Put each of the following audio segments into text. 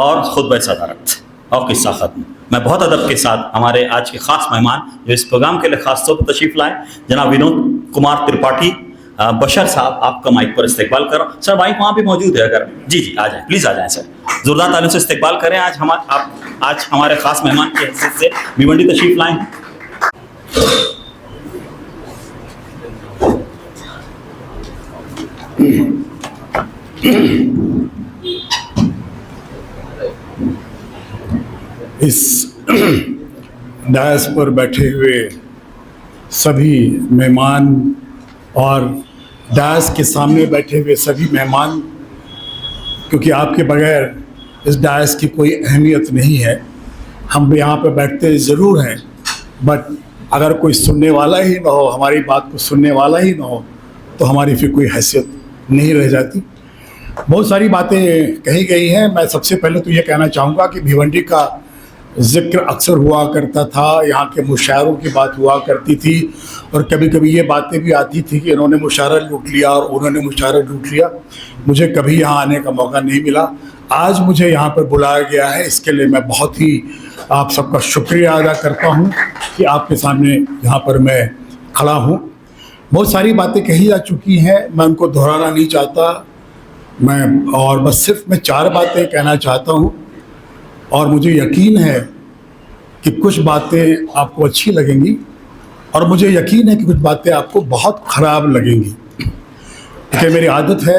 और खुतबा सदारत और किस्सा ख़त्म। मैं बहुत अदब के साथ हमारे आज के ख़ास मेहमान जो इस प्रोग्राम के लिए ख़ास तौर पर तशरीफ़ लाए, जनाब विनोद कुमार त्रिपाठी बशर साहब, आपका माइक पर इस्तेकबाल करो। सर माइक वहाँ पे मौजूद है, अगर जी आ जाएं, प्लीज़ आ जाएं सर, ज़ोरदार तालियों से इस्तेकबाल करें। आज हमारे ख़ास मेहमान की हैसियत से भिवंडी तशरीफ़ लाए हैं। इस डायस पर बैठे हुए सभी मेहमान और डायस के सामने बैठे हुए सभी मेहमान, क्योंकि आपके बगैर इस डायस की कोई अहमियत नहीं है। हम यहाँ पर बैठते ज़रूर हैं, बट अगर कोई सुनने वाला ही ना हो, हमारी बात को सुनने वाला ही ना हो, तो हमारी फिर कोई हैसियत नहीं रह जाती। बहुत सारी बातें कही गई हैं। मैं सबसे पहले तो ये कहना चाहूँगा कि भिवंडी का ज़िक्र अक्सर हुआ करता था, यहाँ के मुशायरों की बात हुआ करती थी, और कभी कभी ये बातें भी आती थी कि इन्होंने मुशायरा लूट लिया और उन्होंने मुशायरा लूट लिया। मुझे कभी यहाँ आने का मौका नहीं मिला। आज मुझे यहाँ पर बुलाया गया है, इसके लिए मैं बहुत ही आप सबका शुक्रिया अदा करता हूँ कि आपके सामने यहाँ पर मैं खड़ा हूँ। बहुत सारी बातें कही जा चुकी हैं, मैं उनको दोहराना नहीं चाहता। और बस सिर्फ मैं 4 बातें कहना चाहता हूँ, और मुझे यकीन है कि कुछ बातें आपको अच्छी लगेंगी और मुझे यकीन है कि कुछ बातें आपको बहुत ख़राब लगेंगी। क्योंकि मेरी आदत है,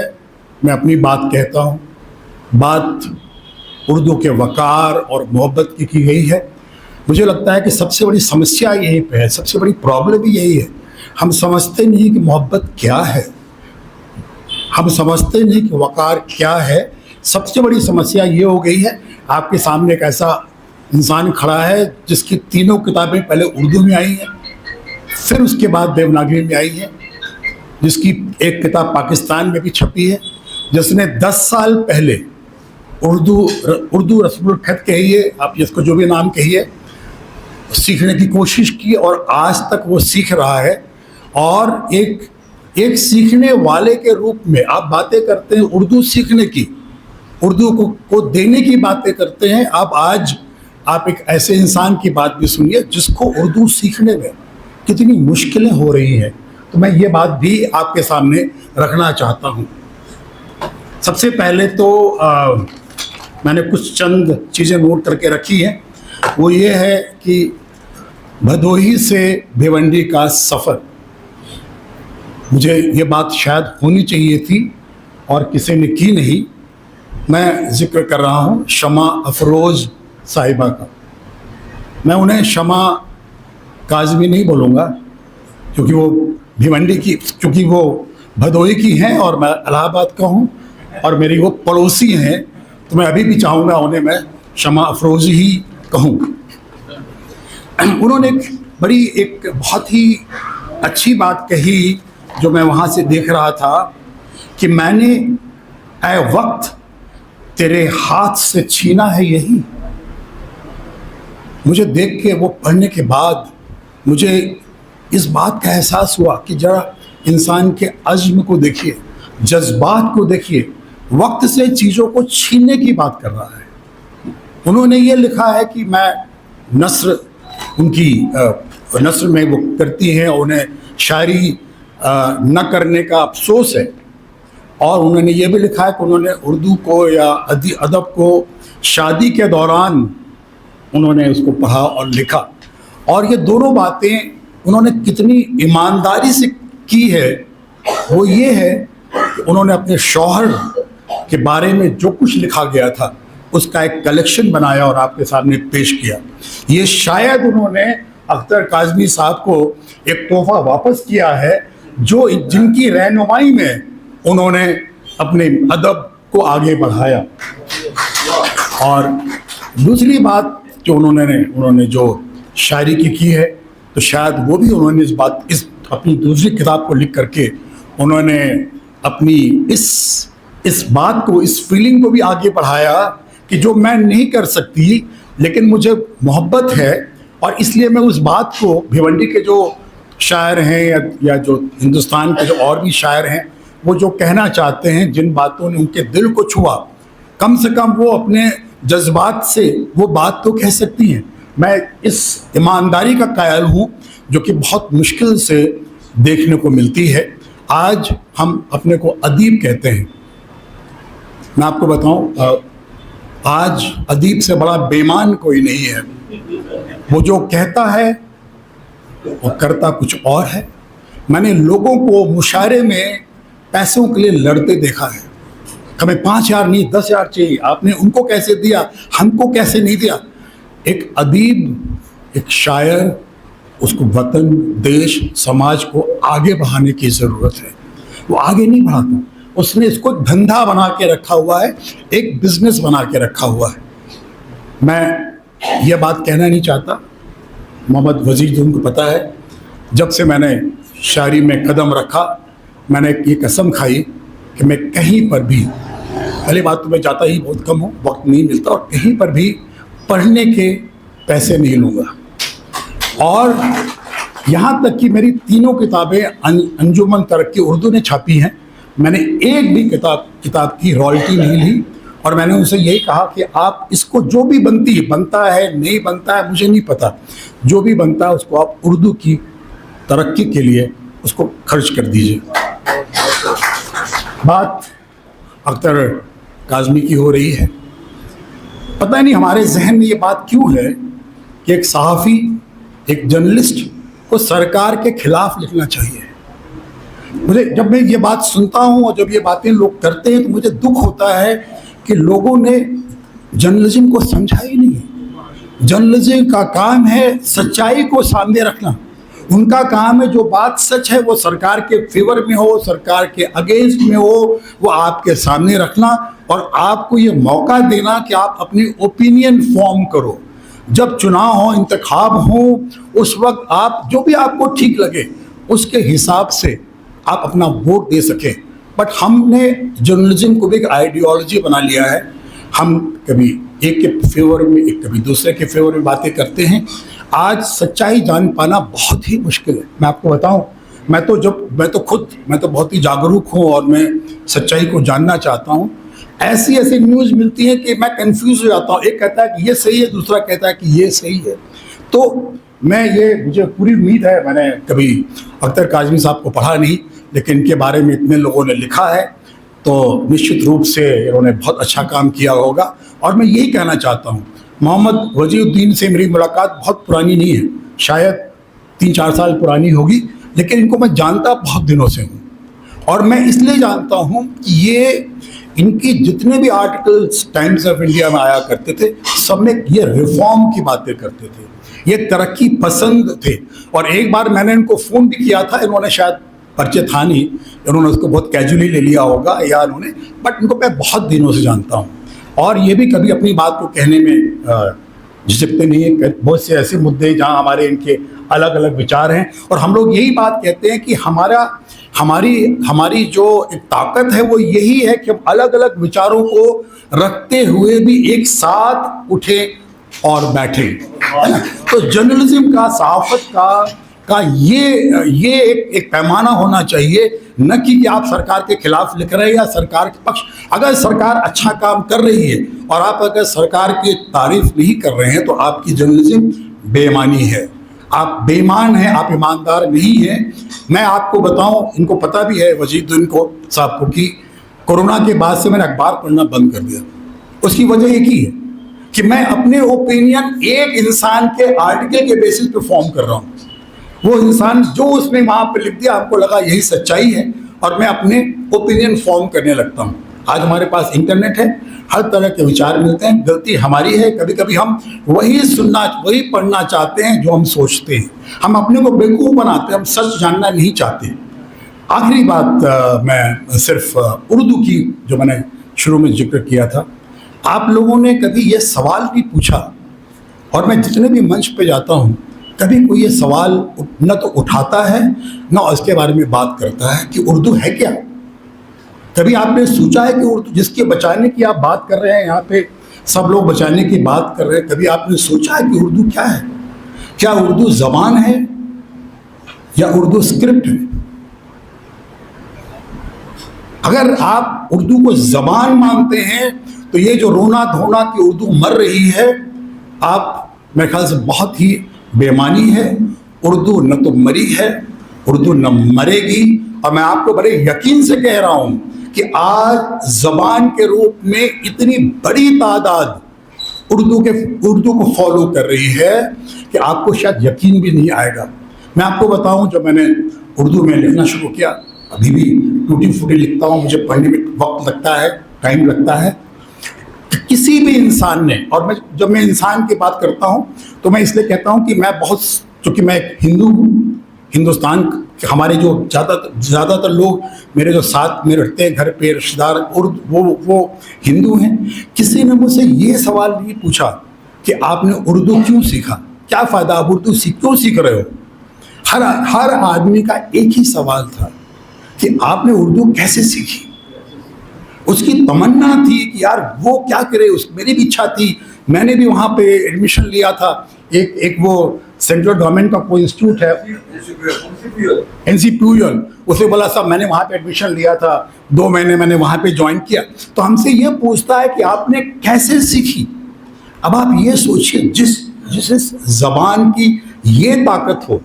मैं अपनी बात कहता हूँ। बात उर्दू के वक़ार और मोहब्बत की गई है। मुझे लगता है कि सबसे बड़ी समस्या यहीं पे है, सबसे बड़ी प्रॉब्लम भी यही है। हम समझते नहीं कि मोहब्बत क्या है, हम समझते नहीं कि वक़ार क्या है। सबसे बड़ी समस्या ये हो गई है, आपके सामने एक ऐसा इंसान खड़ा है जिसकी तीनों किताबें पहले उर्दू में आई हैं, फिर उसके बाद देवनागरी में आई हैं, जिसकी एक किताब पाकिस्तान में भी छपी है, जिसने 10 साल पहले उर्दू रस्मुल ख़त कहिए, आप इसको जो भी नाम कहिए, सीखने की कोशिश की और आज तक वो सीख रहा है। और एक सीखने वाले के रूप में आप बातें करते हैं उर्दू सीखने की, उर्दू को देने की बातें करते हैं। आज आप एक ऐसे इंसान की बात भी सुनिए जिसको उर्दू सीखने में कितनी मुश्किलें हो रही हैं। तो मैं ये बात भी आपके सामने रखना चाहता हूँ। सबसे पहले तो मैंने कुछ चंद चीज़ें नोट करके रखी हैं। वो ये है कि भदोही से भिवंडी का सफ़र, मुझे ये बात शायद होनी चाहिए थी और किसी ने की नहीं। मैं जिक्र कर रहा हूँ शमा अफरोज़ साहिबा का। मैं उन्हें शमा काज़मी नहीं बोलूँगा, क्योंकि वो भिवंडी की, क्योंकि वो भदोही की हैं और मैं इलाहाबाद का हूँ और मेरी वो पड़ोसी हैं, तो मैं अभी भी चाहूँगा उन्हें मैं शमा अफरोज़ ही कहूँ। उन्होंने एक बहुत ही अच्छी बात कही जो मैं वहाँ से देख रहा था कि मैंने ऐ वक्त तेरे हाथ से छीना है यही। मुझे देख के, वो पढ़ने के बाद मुझे इस बात का एहसास हुआ कि जरा इंसान के अज़्म को देखिए, जज्बात को देखिए। वक्त से चीज़ों को छीनने की बात कर रहा है। उन्होंने ये लिखा है कि मैं नस्र, उनकी नस्र में वो करती हैं, उन्हें शायरी न करने का अफसोस है। और उन्होंने ये भी लिखा है कि उन्होंने उर्दू को या अदब को शादी के दौरान उन्होंने उसको पढ़ा और लिखा। और ये दोनों बातें उन्होंने कितनी ईमानदारी से की है, वो ये है कि उन्होंने अपने शौहर के बारे में जो कुछ लिखा गया था उसका एक कलेक्शन बनाया और आपके सामने पेश किया। ये शायद उन्होंने अख्तर काज़मी साहब को एक तोहफ़ा वापस किया है, जो जिनकी रहनुमाई में उन्होंने अपने अदब को आगे बढ़ाया। और दूसरी बात जो उन्होंने जो शायरी की है, तो शायद वो भी उन्होंने इस अपनी दूसरी किताब को लिख करके उन्होंने अपनी इस बात को, इस फीलिंग को भी आगे बढ़ाया कि जो मैं नहीं कर सकती लेकिन मुझे मोहब्बत है, और इसलिए मैं उस बात को भिवंडी के जो शायर हैं या जो हिंदुस्तान के जो और भी शायर हैं, वो जो कहना चाहते हैं, जिन बातों ने उनके दिल को छुआ, कम से कम वो अपने जज्बात से वो बात तो कह सकती हैं। मैं इस ईमानदारी का कायल हूँ जो कि बहुत मुश्किल से देखने को मिलती है। आज हम अपने को अदीब कहते हैं। मैं आपको बताऊं, आज अदीब से बड़ा बेईमान कोई नहीं है। वो जो कहता है वो करता कुछ और है। मैंने लोगों को मुशायरे में पैसों के लिए लड़ते देखा है। हमें 5,000 नहीं 10,000 चाहिए, आपने उनको कैसे दिया, हमको कैसे नहीं दिया। एक अदीब, एक शायर, उसको वतन, देश, समाज को आगे बढ़ाने की ज़रूरत है। वो आगे नहीं बढ़ाता, उसने इसको धंधा बना के रखा हुआ है, एक बिजनेस बना के रखा हुआ है। मैं ये बात कहना नहीं चाहता, मोहम्मद वजीद उनको पता है, जब से मैंने शायरी में कदम रखा मैंने ये कसम खाई कि मैं कहीं पर भी, पहली बात तो मैं जाता ही बहुत कम हूँ, वक्त नहीं मिलता, और कहीं पर भी पढ़ने के पैसे नहीं लूँगा। और यहाँ तक कि मेरी तीनों किताबें अंजुमन तरक्की उर्दू ने छापी हैं, मैंने एक भी किताब की रॉयल्टी नहीं ली। और मैंने उनसे यही कहा कि आप इसको जो भी बनता है नहीं बनता है मुझे नहीं पता, जो भी बनता है उसको आप उर्दू की तरक्की के लिए उसको खर्च कर दीजिए। बात अख्तर काज़मी की हो रही है। पता नहीं हमारे जहन में ये बात क्यों है कि एक सहाफ़ी, एक जर्नलिस्ट को सरकार के खिलाफ लिखना चाहिए। मुझे जब मैं ये बात सुनता हूँ और जब ये बातें लोग करते हैं तो मुझे दुख होता है कि लोगों ने जर्नलिज्म को समझा ही नहीं। जर्नलिज्म का काम है सच्चाई को सामने रखना। उनका काम है जो बात सच है वो सरकार के फेवर में हो, सरकार के अगेंस्ट में हो, वो आपके सामने रखना और आपको ये मौका देना कि आप अपनी ओपिनियन फॉर्म करो। जब चुनाव हो, इंतखाब हो, उस वक्त आप जो भी आपको ठीक लगे उसके हिसाब से आप अपना वोट दे सकें। बट हमने जर्नलिज्म को भी एक आइडियोलॉजी बना लिया है। हम कभी एक के फेवर में, एक कभी दूसरे के फेवर में बातें करते हैं। आज सच्चाई जान पाना बहुत ही मुश्किल है। मैं आपको बताऊं, मैं तो बहुत ही जागरूक हूं और मैं सच्चाई को जानना चाहता हूं। ऐसी न्यूज़ मिलती है कि मैं कंफ्यूज हो जाता हूं। एक कहता है कि ये सही है, दूसरा कहता है कि ये सही है। तो मुझे पूरी उम्मीद है, मैंने कभी अख्तर काज़मी साहब को पढ़ा नहीं, लेकिन इनके बारे में इतने लोगों ने लिखा है तो निश्चित रूप से इन्होंने बहुत अच्छा काम किया होगा। और मैं यही कहना चाहता हूँ, मोहम्मद वजीउद्दीन से मेरी मुलाकात बहुत पुरानी नहीं है, शायद 3-4 साल पुरानी होगी, लेकिन इनको मैं जानता बहुत दिनों से हूँ। और मैं इसलिए जानता हूँ कि इनकी जितने भी आर्टिकल्स टाइम्स ऑफ इंडिया में आया करते थे, सब में ये रिफॉर्म की बातें करते थे, ये तरक्की पसंद थे। और एक बार मैंने इनको फ़ोन भी किया था, इन्होंने शायद परिचय था नहीं, इन्होंने उसको बहुत कैजुअली ले लिया होगा या इन्होंने, बट इनको मैं बहुत दिनों से जानता हूँ। और ये भी कभी अपनी बात को कहने में झिझकते नहीं है। बहुत से ऐसे मुद्दे जहाँ हमारे इनके अलग अलग विचार हैं और हम लोग यही बात कहते हैं कि हमारी जो एक ताकत है वो यही है कि हम अलग अलग विचारों को रखते हुए भी एक साथ उठे और बैठे, है ना। तो जर्नलिज्म का, सहाफत का ये एक पैमाना होना चाहिए, न कि आप सरकार के खिलाफ लिख रहे हैं या सरकार के पक्ष। अगर सरकार अच्छा काम कर रही है और आप अगर सरकार की तारीफ नहीं कर रहे हैं तो आपकी जर्नलिज्म बेईमानी है, आप बेईमान हैं, आप ईमानदार नहीं हैं। मैं आपको बताऊं, इनको पता भी है वजीदुद्दीन को साहब को कि कोरोना के बाद से मैंने अखबार पढ़ना बंद कर दिया। उसकी वजह एक ही है कि मैं अपने ओपिनियन एक इंसान के आर्टिकल के बेसिस पे फॉर्म कर रहा हूँ। वो इंसान जो उसने वहाँ पे लिख दिया, हमको लगा यही सच्चाई है और मैं अपने ओपिनियन फॉर्म करने लगता हूँ। आज हमारे पास इंटरनेट है, हर तरह के विचार मिलते हैं। गलती हमारी है, कभी कभी हम वही पढ़ना चाहते हैं जो हम सोचते हैं। हम अपने को बेवकूफ़ बनाते हैं, हम सच जानना नहीं चाहते। आखिरी बात मैं सिर्फ उर्दू की, जो मैंने शुरू में जिक्र किया था, आप लोगों ने कभी ये सवाल भी पूछा, और मैं जितने भी मंच पे जाता हूँ कभी कोई ये सवाल न तो उठाता है न इसके बारे में बात करता है कि उर्दू है क्या। कभी आपने सोचा है कि उर्दू, जिसके बचाने की आप बात कर रहे हैं, यहाँ पे सब लोग बचाने की बात कर रहे हैं, कभी आपने सोचा है कि उर्दू क्या है? क्या उर्दू ज़बान है या उर्दू स्क्रिप्ट है? अगर आप उर्दू को ज़बान मानते हैं तो ये जो रोना धोना कि उर्दू मर रही है, आप मेरे ख्याल से बहुत ही बेमानी है। उर्दू न तो मरी है, उर्दू न मरेगी। और मैं आपको बड़े यकीन से कह रहा हूँ कि आज ज़बान के रूप में इतनी बड़ी तादाद उर्दू को फॉलो कर रही है कि आपको शायद यकीन भी नहीं आएगा। मैं आपको बताऊं, जब मैंने उर्दू में लिखना शुरू किया, अभी भी टूटी फूटी लिखता हूं, मुझे पढ़ने में वक्त लगता है, टाइम लगता है। किसी भी इंसान ने, और जब मैं इंसान की बात करता हूं तो मैं इसलिए कहता हूं कि मैं बहुत, चूँकि मैं एक हिंदू हूँ, हिंदुस्तान के हमारे जो ज़्यादातर लोग मेरे जो साथ में रहते हैं घर पे रिश्तेदार, और वो हिंदू हैं। किसी ने मुझसे ये सवाल नहीं पूछा कि आपने उर्दू क्यों सीखा, क्या फ़ायदा, आप उर्दू क्यों सीख रहे हो। हर आदमी का एक ही सवाल था कि आपने उर्दू कैसे सीखी। उसकी तमन्ना थी कि यार वो क्या करे, मेरी भी इच्छा थी। मैंने भी वहाँ पे एडमिशन लिया था, एक वो सेंट्रल गवर्नमेंट का कोई इंस्टीट्यूट है NCPUL, उसे बोला साहब मैंने वहाँ पे एडमिशन लिया था, 2 महीने मैंने वहाँ पे ज्वाइन किया। तो हमसे ये पूछता है कि आपने कैसे सीखी। अब आप ये सोचिए, जिस ज़बान की ये ताकत हो,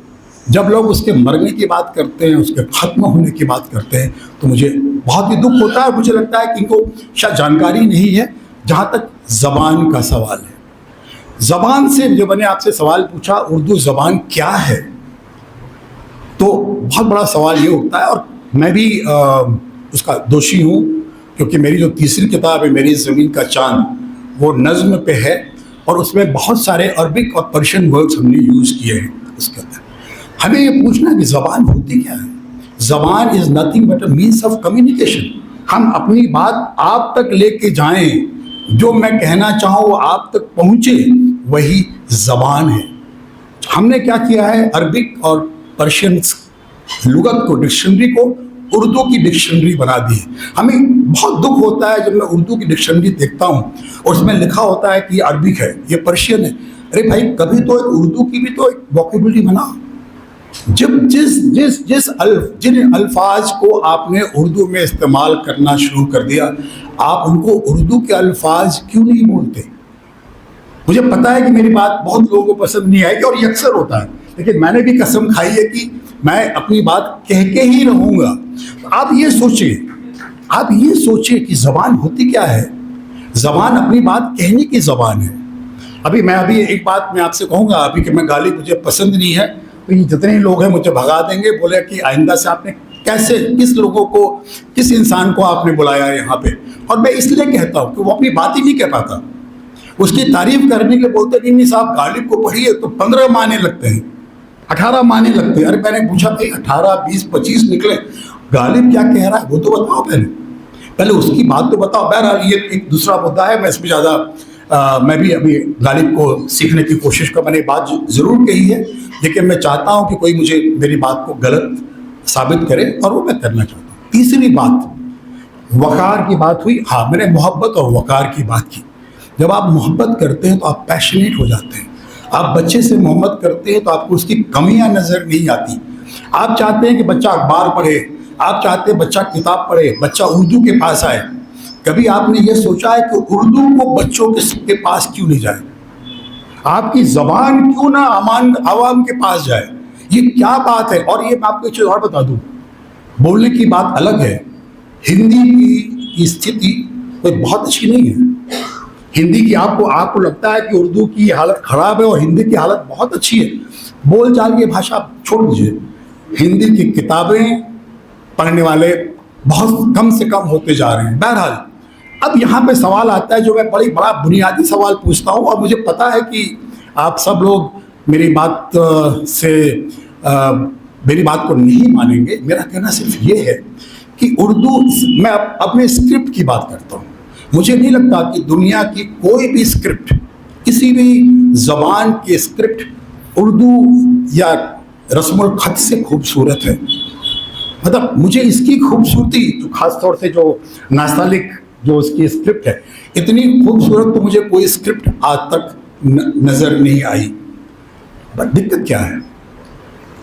जब लोग उसके मरने की बात करते हैं, उसके ख़त्म होने की बात करते हैं, तो मुझे बहुत ही दुख होता है। मुझे लगता है कि इनको शायद जानकारी नहीं है। जहाँ तक ज़बान का सवाल है, ज़बान से जो मैंने आपसे सवाल पूछा, उर्दू ज़बान क्या है, तो बहुत बड़ा सवाल ये उठता है। और मैं भी उसका दोषी हूँ, क्योंकि मेरी जो तीसरी किताब है, मेरी ज़मीन का चांद, वो नज़्म पे है, और उसमें बहुत सारे अरबिक और पर्शियन वर्ड्स हमने यूज़ किए हैं उसके अंदर। हमें ये पूछना है कि ज़बान होती क्या है। ज़बान is nothing but a means of communication. हम अपनी बात आप तक लेके जाएं, जो मैं कहना चाहूँ वो आप तक पहुँचे, वही ज़बान है। हमने क्या किया है, अरबिक और पर्शियन लुगत को, डिक्शनरी को उर्दू की डिक्शनरी बना दी है। हमें बहुत दुख होता है जब मैं उर्दू की डिक्शनरी देखता हूँ और उसमें लिखा होता है कि ये अरबिक है, ये पर्शियन है। अरे भाई, कभी तो एक उर्दू की भी तो एक वोकेबुलरी बनाओ। जब जिन अल्फाज को आपने उर्दू में इस्तेमाल करना शुरू कर दिया, आप उनको उर्दू के अल्फाज क्यों नहीं बोलते। मुझे पता है कि मेरी बात बहुत लोगों को पसंद नहीं आएगी, और ये अक्सर होता है, लेकिन मैंने भी कसम खाई है कि मैं अपनी बात कह के ही रहूँगा। आप ये सोचिए कि ज़बान होती क्या है। ज़बान अपनी बात कहने की ज़बान है। अभी एक बात मैं आपसे कहूँगा, अभी कि मैं गाली मुझे पसंद नहीं है, तो ये जितने लोग हैं मुझे भगा देंगे, बोले कि आइंदा से आपने किस इंसान को आपने बुलाया यहाँ पे। और मैं इसलिए कहता हूँ कि वो अपनी बात ही नहीं कह पाता, उसकी तारीफ करने के लिए बोलते नहीं साहब गालिब को पढ़िए तो 15 माने लगते हैं, 18 माने लगते हैं। अरे मैंने पूछा भाई 18, 20, 25 निकले, गालिब क्या कह रहा है वो तो बताओ, पहले उसकी बात तो बताओ। बहरहाल ये एक दूसरा मुद्दा है, मैं इसमें ज़्यादा मैं भी अभी गालिब को सीखने की कोशिश कर, मैंने बात ज़रूर कही है, लेकिन मैं चाहता हूँ कि कोई मुझे मेरी बात को गलत साबित करे, और वो मैं करना चाहता हूँ। तीसरी बात, वक़ार की बात हुई। हाँ, मैंने मोहब्बत और वक़ार की बात की। जब आप मोहब्बत करते हैं तो आप पैशनेट हो जाते हैं। आप बच्चे से मोहब्बत करते हैं तो आपको उसकी कमियां नज़र नहीं आती। आप चाहते हैं कि बच्चा अखबार पढ़े, आप चाहते हैं बच्चा किताब पढ़े, बच्चा उर्दू के पास आए। कभी आपने ये सोचा है कि उर्दू को बच्चों के पास क्यों नहीं जाए, आपकी ज़बान क्यों ना आवाम के पास जाए। ये क्या बात है। और ये मैं आपको एक चीज़ और बता दूँ, बोलने की बात अलग है, हिंदी की स्थिति कोई बहुत अच्छी नहीं है। हिंदी की आपको लगता है कि उर्दू की हालत ख़राब है और हिंदी की हालत बहुत अच्छी है। बोल चाल की भाषा छोड़ दीजिए, हिंदी की किताबें पढ़ने वाले बहुत कम से कम होते जा रहे हैं। बहरहाल, अब यहाँ पे सवाल आता है जो मैं बड़ा बुनियादी सवाल पूछता हूँ, और मुझे पता है कि आप सब लोग मेरी बात मेरी बात को नहीं मानेंगे। मेरा कहना सिर्फ ये है कि उर्दू, मैं अपने स्क्रिप्ट की बात करता हूँ। मुझे नहीं लगता कि दुनिया की कोई भी स्क्रिप्ट, किसी भी ज़बान की स्क्रिप्ट उर्दू या रस्मुल ख़त से खूबसूरत है। मतलब मुझे इसकी खूबसूरती, जो ख़ास तौर से जो नास्तालिक जो उसकी स्क्रिप्ट है, इतनी खूबसूरत तो मुझे कोई स्क्रिप्ट आज तक नज़र नहीं आई। बट दिक्कत क्या है,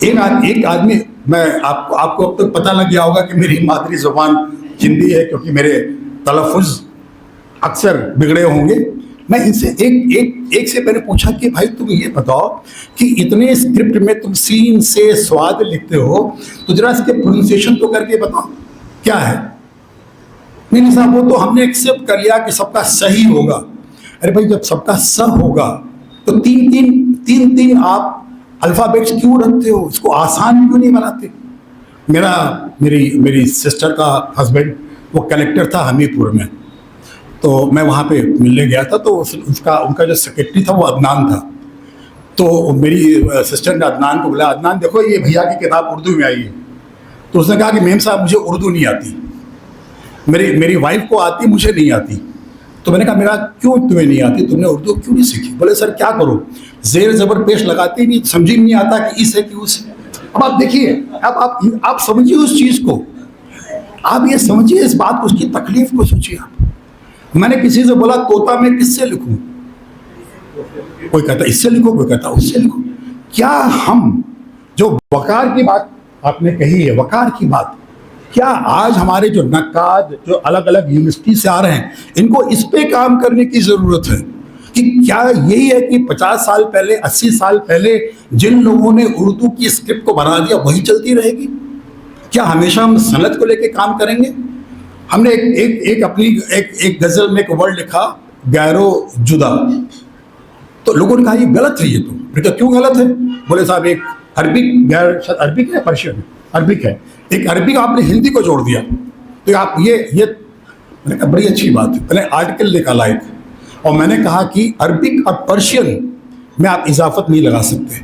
एक आदमी, मैं आपको अब तक पता लग गया होगा कि मेरी मादरी ज़ुबान हिंदी है, क्योंकि मेरे तलफ़ुज़ अक्सर बिगड़े होंगे। मैं इनसे एक से मैंने पूछा कि भाई तुम ये बताओ कि इतने स्क्रिप्ट में तुम सीन से स्वाद लिखते हो, तो जरा इसके प्रोनाउंसिएशन तो करके बताओ क्या है। नहीं साहब, वो तो हमने एक्सेप्ट कर लिया कि सबका सही होगा। अरे भाई, जब सबका स होगा तो तीन आप अल्फाबेट्स क्यों रखते हो? इसको आसान क्यों नहीं बनाते? मेरी सिस्टर का हस्बैंड वो कलेक्टर था हमीरपुर में, तो मैं वहाँ पे मिलने गया था। तो उनका जो सेक्रेटरी था वो अदनान था। तो मेरी सिस्टर ने अदनान को बोला, अदनान देखो ये भैया की किताब उर्दू में आई है। तो उसने कहा कि मेम साहब मुझे उर्दू नहीं आती, मेरी वाइफ को आती, मुझे नहीं आती। तो मैंने कहा मेरा क्यों तुम्हें नहीं आती, तुमने उर्दू क्यों नहीं सीखी? बोले सर क्या करूँ, जेर जबर पेश लगाते ही नहीं, समझ ही नहीं आता कि इस है कि उस है। अब आप देखिए, अब आप समझिए उस चीज़ को, आप ये समझिए इस बात को, उसकी तकलीफ को सोचिए आप। मैंने किसी से बोला तोता मैं किससे लिखूं, कोई कहता इससे लिखो, कोई कहता उससे लिखो। क्या हम जो वकार की बात आपने कही है, वकार की बात, क्या आज हमारे जो नक्काद जो अलग अलग यूनिवर्सिटी से आ रहे हैं, इनको इस पे काम करने की जरूरत है कि क्या यही है कि 50 साल पहले 80 साल पहले जिन लोगों ने उर्दू की स्क्रिप्ट को बना दिया वही चलती रहेगी? क्या हमेशा हम सनत को लेके काम करेंगे? हमने एक अपनी एक गजल में एक वर्ड लिखा, गैरो जुदा। तो लोगों ने कहा ये गलत है, ये तो। मैंने कहा क्यों गलत है? बोले साहब एक अरबिक, गैर अरबिक है, पर्शियन अरबिक है, एक अरबिक आपने हिंदी को जोड़ दिया, तो आप ये मैंने कहा बड़ी अच्छी बात है। मैंने आर्टिकल निकाला एक, और मैंने कहा कि अरबिक और पर्शियन में आप इजाफत नहीं लगा सकते।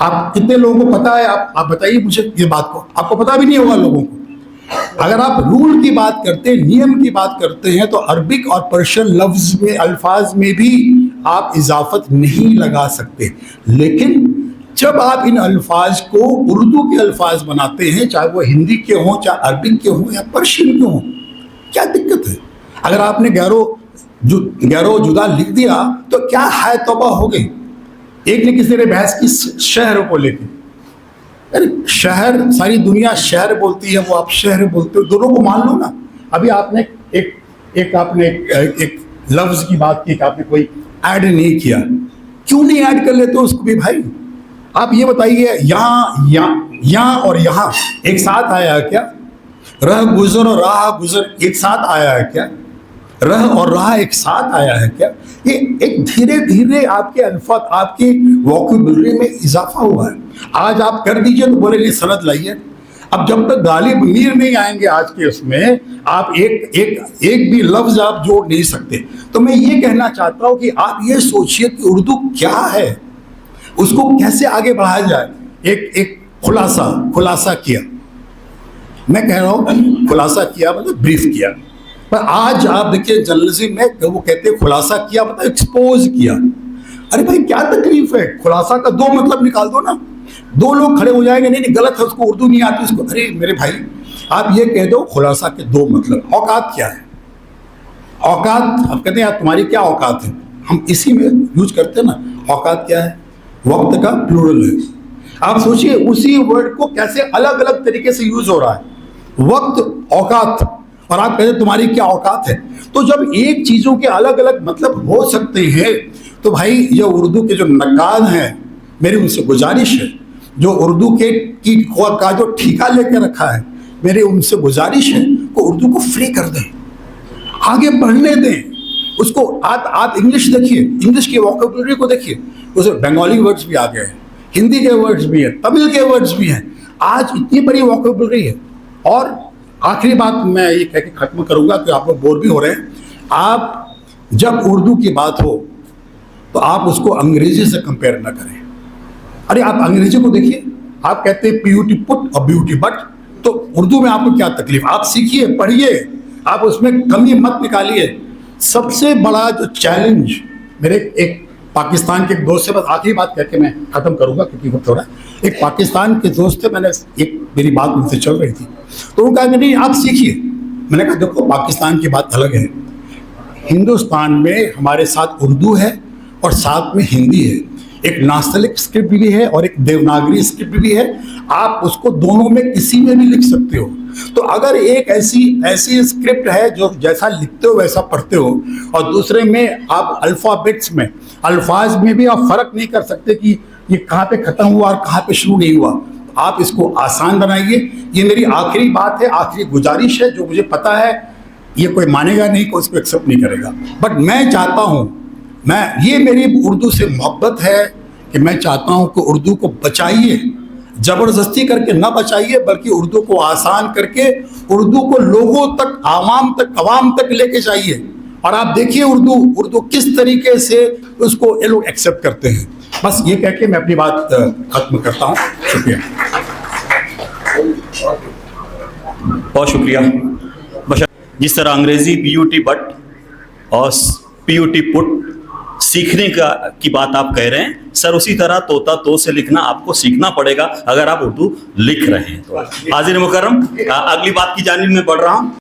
आप कितने लोगों को पता है? आप बताइए मुझे ये बात को, आपको पता भी नहीं होगा लोगों को। अगर आप रूल की बात करते हैं, नियम की बात करते हैं, तो अरबिक और पर्शियन लफ्ज में, अल्फाज में भी आप इजाफत नहीं लगा सकते। लेकिन जब आप इन अल्फाज को उर्दू के अल्फाज बनाते हैं, चाहे वो हिंदी के हों, चाहे अरबिक के हों या पर्शियन के हों, क्या दिक्कत है? अगर आपने गैरो जुदा लिख दिया तो क्या है तौबा हो गई। एक ने किसी ने बहस की शहर को लेकर, अरे शहर, सारी दुनिया शहर बोलती है, वो आप शहर बोलते हो, दोनों को मान लो ना। अभी आपने एक लफ्ज की बात की कि आपने कोई ऐड नहीं किया, क्यों नहीं ऐड कर लेते हो उसको भी भाई? आप ये बताइए, यहाँ और यहाँ एक साथ आया है क्या? रह गुजर और राह गुजर एक साथ आया है क्या? रह और राह एक साथ आया है क्या? ये एक धीरे धीरे आपके अल्फाज, आपकी वोकैबुलरी में इजाफा हुआ है। आज आप कर दीजिए तो बोले नहीं सनद लाइए। अब जब तक गालिब मीर नहीं आएंगे आज के उसमें, आप एक भी लफ्ज आप जोड़ नहीं सकते। तो मैं ये कहना चाहता हूँ कि आप ये सोचिए कि उर्दू क्या है, उसको कैसे आगे बढ़ाया जाए। एक खुलासा किया, मैं कह रहा हूँ खुलासा किया मतलब ब्रीफ किया। पर आज आप देखिए जर्नलिज्म में वो कहते हैं खुलासा किया मतलब एक्सपोज किया। अरे भाई क्या तकलीफ है? खुलासा का दो मतलब निकाल दो ना। दो लोग खड़े हो जाएंगे, नहीं गलत है, उसको उर्दू नहीं आती उसको। अरे मेरे भाई, आप ये कह दो खुलासा के दो मतलब। औकात क्या है? औकात, आप कहते हैं यार तुम्हारी क्या औकात है, हम इसी में यूज करते हैं ना। औकात क्या है? वक्त का प्लूरल है। आप सोचिए उसी वर्ड को कैसे अलग अलग तरीके से यूज हो रहा है, वक्त, औकात, और आप कहते तुम्हारी क्या औकात है। तो जब एक चीजों के अलग अलग मतलब हो सकते हैं, तो भाई ये उर्दू के जो नक्काद हैं, मेरी उनसे गुजारिश है, जो उर्दू का जो ठेका लेकर रखा है, मेरी उनसे गुजारिश है कि उर्दू को फ्री कर दें, आगे बढ़ने दें उसको। आप इंग्लिश देखिए, इंग्लिश की वोकैबुलरी को देखिए, उसमें बंगाली वर्ड्स भी आ गए हैं, हिंदी के वर्ड्स भी हैं, तमिल के वर्ड्स भी हैं। आज इतनी बड़ी वोकैबुलरी है। और आखिरी बात मैं ये कह के खत्म करूंगा कि आप लोग बोर भी हो रहे हैं। आप जब उर्दू की बात हो तो आप उसको अंग्रेजी से कंपेयर ना करें। अरे आप अंग्रेजी को देखिए, आप कहते हैं ब्यूटी पुट और ब्यूटी बट, तो उर्दू में आपको क्या तकलीफ? आप सीखिए, पढ़िए, आप उसमें कमी मत निकालिए। सबसे बड़ा जो चैलेंज, मेरे एक पाकिस्तान के एक दोस्त से, बस आखिरी बात कह के मैं खत्म करूंगा क्योंकि वक्त हो रहा है। एक पाकिस्तान के दोस्त थे, मैंने मेरी बात उनसे चल रही थी, तो उन्होंने कहा कि नहीं आप सीखिए। मैंने कहा देखो पाकिस्तान की बात अलग है, हिंदुस्तान में हमारे साथ उर्दू है और साथ में हिंदी है। एक नास्तलिक स्क्रिप्ट भी है और एक देवनागरी स्क्रिप्ट भी है। आप उसको दोनों में किसी में भी लिख सकते हो। तो अगर एक ऐसी स्क्रिप्ट है जो जैसा लिखते हो वैसा पढ़ते हो, और दूसरे में आप अल्फ़ाबेट्स में, अल्फाज में भी आप फर्क नहीं कर सकते कि ये कहाँ पे खत्म हुआ और कहाँ पे शुरू नहीं हुआ, आप इसको आसान बनाइए। ये मेरी आखिरी बात है, आखिरी गुजारिश है। जो मुझे पता है ये कोई मानेगा नहीं, कोई इसको एक्सेप्ट नहीं करेगा, बट मैं चाहता हूँ, ये मेरी उर्दू से मोहब्बत है कि मैं चाहता हूँ कि उर्दू को बचाइए, ज़बरदस्ती करके ना बचाइए, बल्कि उर्दू को आसान करके उर्दू को लोगों तक, आवाम तक लेके जाइए। और आप देखिए उर्दू किस तरीके से उसको ये लोग एक्सेप्ट करते हैं। बस ये कह के मैं अपनी बात खत्म करता हूँ। शुक्रिया। बहुत शुक्रिया। बशर, जिस तरह अंग्रेजी PUT बट और PUT पुट सीखने की बात आप कह रहे हैं सर, उसी तरह तोता तो से लिखना आपको सीखना पड़ेगा अगर आप उर्दू लिख रहे हैं तो। हाजिर मुकर्रम, अगली बात की जानिब में बढ़ रहा हूँ।